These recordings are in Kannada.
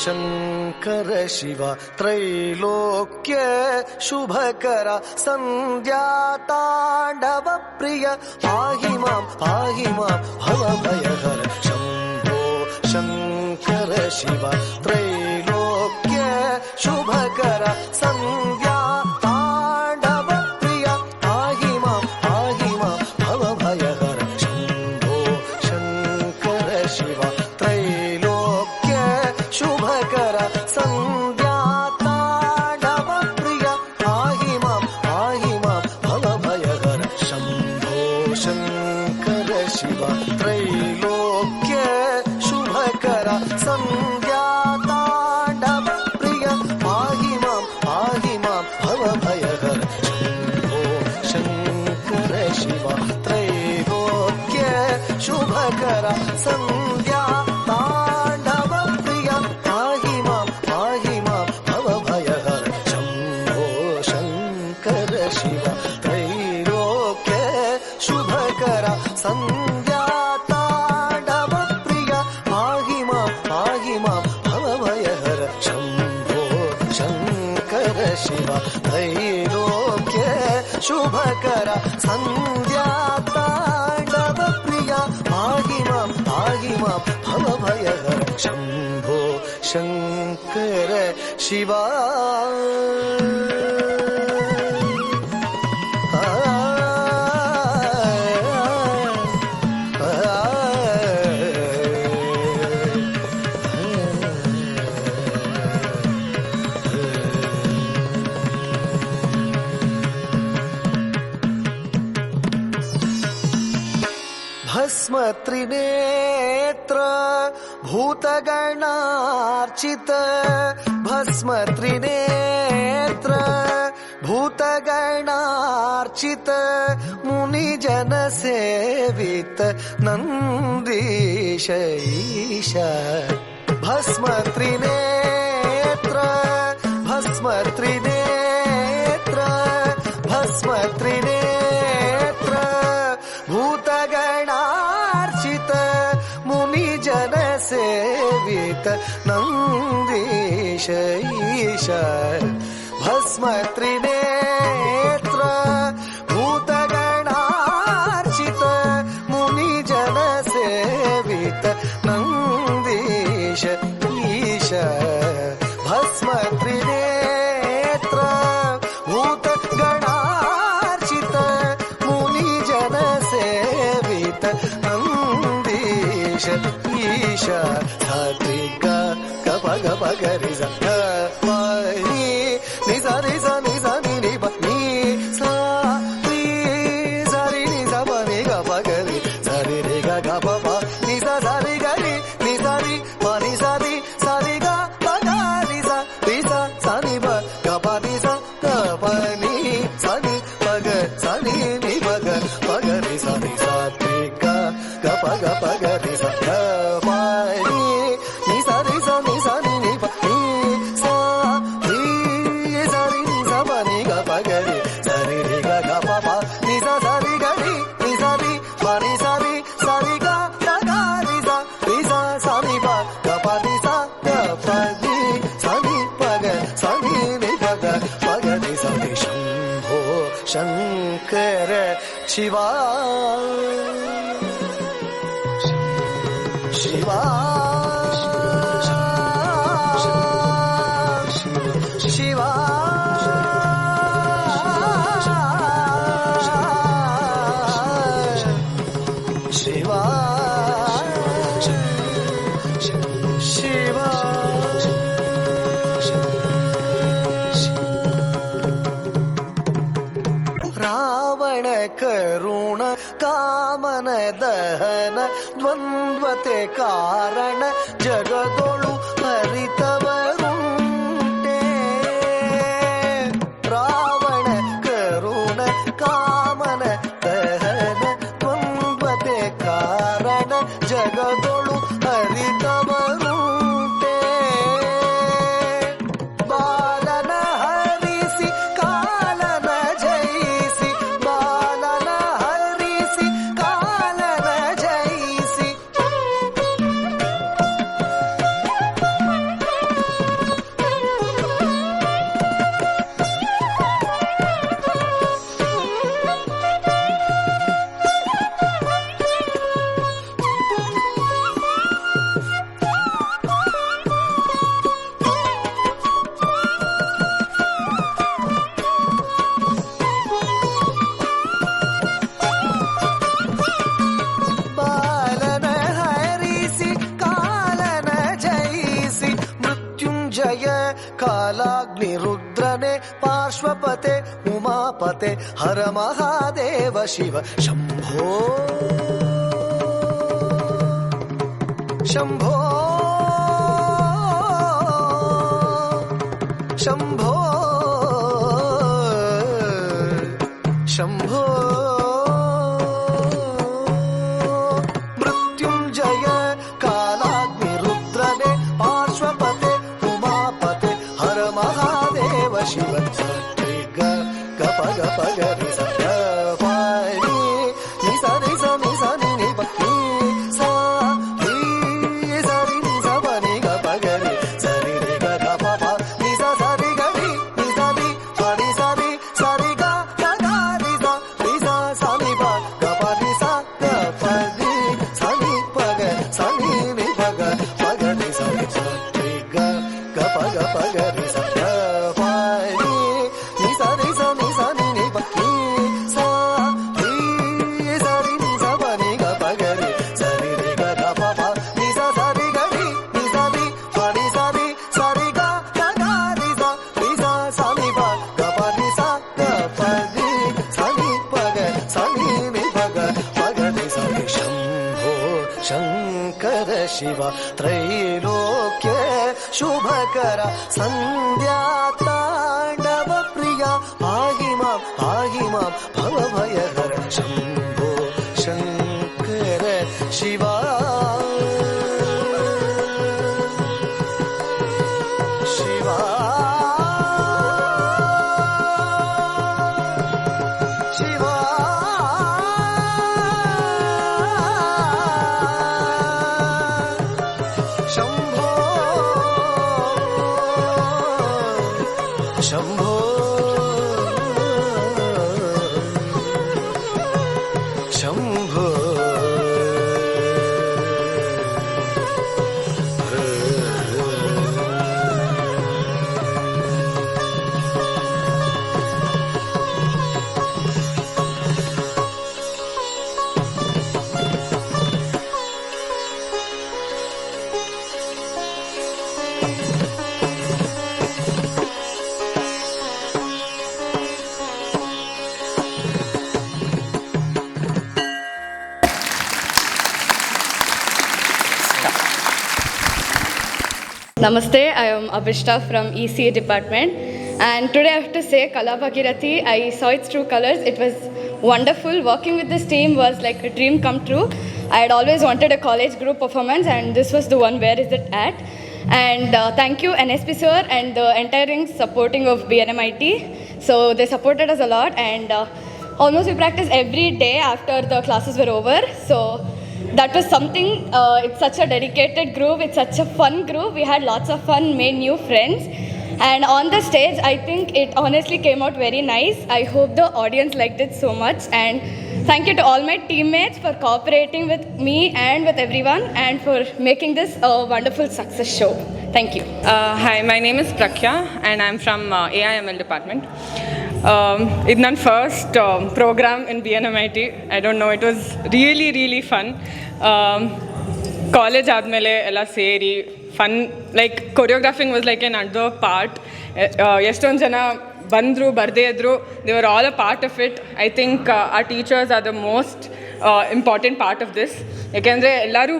ಶಂಕರ ಶಿವ ತ್ರೈಲೋಕ್ಯ ಶುಭಕರ ಸಂಧ್ಯಾ ತಾಂಡವ ಪ್ರಿಯ ಪಾಹಿ ಮಾಂ ಭವಭಯಹರ ಶಂಭೋ ಶಂಕರ ಶಿವ ತ್ರೈಲೋಕ್ಯ ಶುಭಕರ ಸಂಧ್ಯಾ ತಾಂಡವ ಪ್ರಿಯ ಪಾಹಿ ಮಾಂ ಭವಭಯಹರ ಶಂಭೋ ಶಂಕರ ಶಿವ ತ್ರೈಲೋಕ್ಯ ಶುಭಕರ ಸಂಧ್ಯಾ ತಾಂಡವ ಪ್ರಿಯ ಪಾಹಿ ಮಾಂ ಭವಭಯಹರ ಶಂಭೋ ಶಂಕರ ಶಿವ ತ್ರೈಲೋಕ್ಯ ಶುಭಕರ ಸಂಧ್ಯಾ ತಾಂಡವ ಪ್ರಿಯ ಪಾಹಿ ಮಾಂ ಭವಭಯಹರ ಶಂಭೋ ಶಂಕರ ಶಿವ ತ್ರೈಲೋಕ್ಯ ಶುಭಕರ ಸಂಧ್ಯಾ ತಾಂಡವ ಪ್ರಿಯ ಪಾಹಿ ಮಾಂ ಭವಭಯಹರ ಶಂಭೋ ಶಂಕರ ಶಿವ ತ್ರೈಲೋಕ್ಯ ಶುಭಕರ ಸಂಧ್ಯಾ ತಾಂಡವ ಪ್ರಿಯ ಪಾಹಿ ಮಾಂ ಭವಭಯಹರ ಶಂಭೋ ಶಂಕರ ಶಿವ ತ್ರೈಲೋಕ್ಯ ಶುಭಕರ ಸಂಧ್ಯಾ ತಾಂಡವ ಪ್ರಿಯ ಪಾಹಿ ಮಾಂ ಭವಭಯಹರ ಶಂಭೋ ಶಂಕರ ಶಿವ ಭಸ್ಮ ತ್ರಿನೇತ್ರ ಭೂತಗಣಾರ್ಚಿತ ಭಸ್ಮ ತ್ರಿನೇತ್ರ ಭೂತಗಣಾರ್ಚಿತ ಮುನಿಜನ ಸೇವಿತ ನಂದೀಶ ಈಶ ಭಸ್ಮ ತ್ರಿನೇತ್ರ ಭಸ್ಮ ತ್ರಿನೇತ್ರ ಭಸ್ಮ ತ್ರಿನೇತ್ರ ಭೂತಗಣಾರ್ಚಿತ ಮುನಿಜನ ಸೇವಿತ ನಂದೀಶ ಈಶ ಭಸ್ಮ ತ್ರಿನೇತ್ರ ಭೂತಗಣಾರ್ಚಿತ ಮುನಿಜನ ಸೇವಿತ ನಂದೀಶ ಈಶ ಭಸ್ಮ ತ್ರಿನೇತ್ರ ಭೂತಗಣಾರ್ಚಿತ ಮುನಿಜನ ಸೇವಿತ ನಂದೀಶ ಈಶ ಧಾತ್ರಿ ಗಪ ಗಪ ಗರಿ ಸ ನಿ ಸ ರಿ ಸ ನಿ ಸ ನಿ ನಿ ಪ ನಿ ಸ ರಿ ಸ ರಿ ನಿ ಸ ಪ ನಿ ಗ ಪ ಗರಿ ಸ ರಿ ರಿ ಗ ಗ ಪ ಪ ನಿ ಸ ಸ ರಿ ಗ ರಿ ನಿ ಸ ರಿ ಪ ನಿ ಸ ರಿ ಗ ಪ ಗ ರಿ ಸ ಸ ನಿ ಪ ಗ ಪ ನಿ ಸ ಗ ಪ ನಿ ಸ ನಿ ಪ ಗ ಸ ನಿ ನಿ ಪ ಗ ಪ ಗ ರಿ ಸ ನಿ ಸ ರಿ ಗ ಪ ಗ ರಿ ಸ ಗ ಪ ನಿ ನಿ ಸ ರಿ ಸ ನಿ ಸ ನಿ ನಿ ಪ ನಿ ಸ ರಿ ಸ ರಿ ನಿ ಸ ಪ ನಿ ಗ ಪ ಗ ರಿ ಸ ರಿ ರಿ ಗ ಗ ಪ ಪ ನಿ ಸ ಸ ರಿ ಗ ರಿ ನಿ ಸ ರಿ ಪ ನಿ ಸ ರಿ ಗ ಪ ಗ ರಿ ಸ ಸ ನಿ ಪ ಗ ಪ ನಿ ಸ ಗ ಪ ನಿ ಸ ನಿ ಪ ಗ ಸ ನಿ ನಿ ಪ ಗ ಪ ಗ ರಿ ಸ ನಿ ಶಂಭೋ ಶಂಕರ ಶಿವ ಶಿವ ಶಿವ ಶಿವ ಶಿವ ರಾವಣ ಕರುಣ ಕಾಮನ ದಹನ ದ್ವಂದ್ವತೆ ಕಾರಣ ಜಗದೊಳು ಹರಿತವರುಂಟೆ ರಾವಣ ಕರುಣ ಕಾಮನ ದಹನ ದ್ವಂದ್ವತೆ ಕಾರಣ ಜಗದೊಳು ಹರಿತವರುಂಟೆ ಬಾಲನ ಹರಿಸಿ ಕಾಲನ ಜಯಿಸಿ ಬಾಲನ ಹರಿಸಿ ಕಾಲನ ಜಯಿಸಿ ಬಾಲನ ಹರಿಸಿ ಕಾಲನ ಜಯಿಸಿ ಮೃತ್ಯುಂಜಯ ಕಾಲಾಗ್ನಿ ರುದ್ರನೆ ಪಾರ್ಶ್ವಪತೆ ಉಮಾಪತೆ ಹರ ಮಹಾದೇವ ಶಿವ ಶಂಭೋ ಶಂಭೋ ಶಂಭೋ ಶಂಭೋ ಮೃತ್ಯುಂಜಯ ಕಾಲಾಗ್ನಿ ರುದ್ರನೆ ಪಾರ್ಶ್ವಪತೆ ಉಮಾಪತೆ ಹರ ಮಹಾದೇವ ಶಿವ ಗ ಪ ಗ ಪ ಗ ರಿ ಸ ಗ ಪ ನಿ ಸ ರಿ ಸ ನಿ ಸ ನಿ ನಿ ಪ ನಿ ಸ ರಿ ಸ ರಿ ನಿ ಸ ಪ ನಿ ಗ ಪ ಗ ರಿ ಸ ರಿ ರಿ ಗ ಗ ಪ ಪ ನಿ ಸ ಸ ರಿ ಗ ರಿ ನಿ ಸ ರಿ ಪ ನಿ ಸ ರಿ ಗ ಗ ರಿ ಸ ಸ ನಿ ಪ ಗ ಪ ನಿ ಸ ಗ ಪ ನಿ ಸ ನಿ ಪ ಗ ಸ ನಿ ನಿ ಪ ಗ ಪ ಗ ರಿ ಸ ರಿ ಸ ರಿ ಗ ಪ ಗ ರಿ ಸ ಗ ಪ ನಿ ನಿ ಸ ರಿ ಸ ನಿ ಸ ನಿ ನಿ ಪ ನಿ ಸ ರಿ ಸ ರಿ ನಿ ಸ ಪ ನಿ ಗ ಪ ಗ ರಿ ಸ ರಿ ರಿ ಗ ಗ ಪ ಪ ನಿ ಸ ಸ ರಿ ಗ ರಿ ನಿ ಸ ರಿ ಪ ನಿ ಸ ರಿ ಗ ಗ ರಿ ಸ ರಿ ಸ ಸ ನಿ ಪ ಗ ಪ ನಿ ಸ ಗ ಪ ನಿ ಸ ನಿ ಪ ಗ ಸ ನಿ ನಿ ಪ ಗ ಪ ಗ ರಿ ಸ ರಿ ಶಂಭೋ ಶಂಕರ ಶಿವ ತ್ರೈಲೋಕ್ಯ ಶುಭಕರ ಸಂಧ್ಯಾ ತಾಂಡವ ಪ್ರಿಯ ಪಾಹಿ ಮಾಂ ಭವ ಭಯಹರ ಶಂಭೋ Shankara Shiva Shiva Shiva Shambho Namaste, I am Abhishta from ECA department, and today I have to say Kala Bhagirathi, I saw its true colors. It was wonderful. Working with this team was like a dream come true. I had always wanted a college group performance, and this was the one. Where is it at? And thank you NSP sir and the entire ring supporting of BNMIT. So they supported us a lot, and almost we practiced every day after the classes were over. So that was something, it's such a dedicated group, it's such a fun group. We had lots of fun, made new friends. And on the stage, I think it honestly came out very nice. I hope the audience liked it so much. And thank you to all my teammates for cooperating with me and with everyone and for making this a wonderful success show. Thank you. Hi, my name is Prakya and I'm from AIML department. It's my first program in BNMIT. I don't know, it was really fun. College ಆದಮೇಲೆ ಎಲ್ಲ ಸೇರಿ fun like choreographing was like an other part. ಎಷ್ಟೊಂದು ಜನ ಬಂದರು ಬರದೇ ಇದ್ದರು, they were all a part of it. I think our teachers are the most important part of this. ಯಾಕೆಂದರೆ ಎಲ್ಲರೂ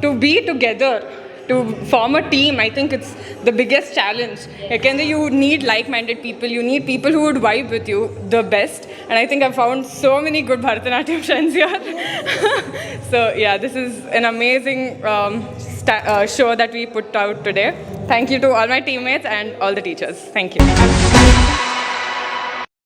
to be together, to form a team, I think it's the biggest challenge. Yakendre you need like-minded people, you need people who would vibe with you the best, and I think I've found so many good Bharatanatyam friends here. So yeah, this is an amazing show that we put out today. Thank you to all my teammates and all the teachers. Thank you.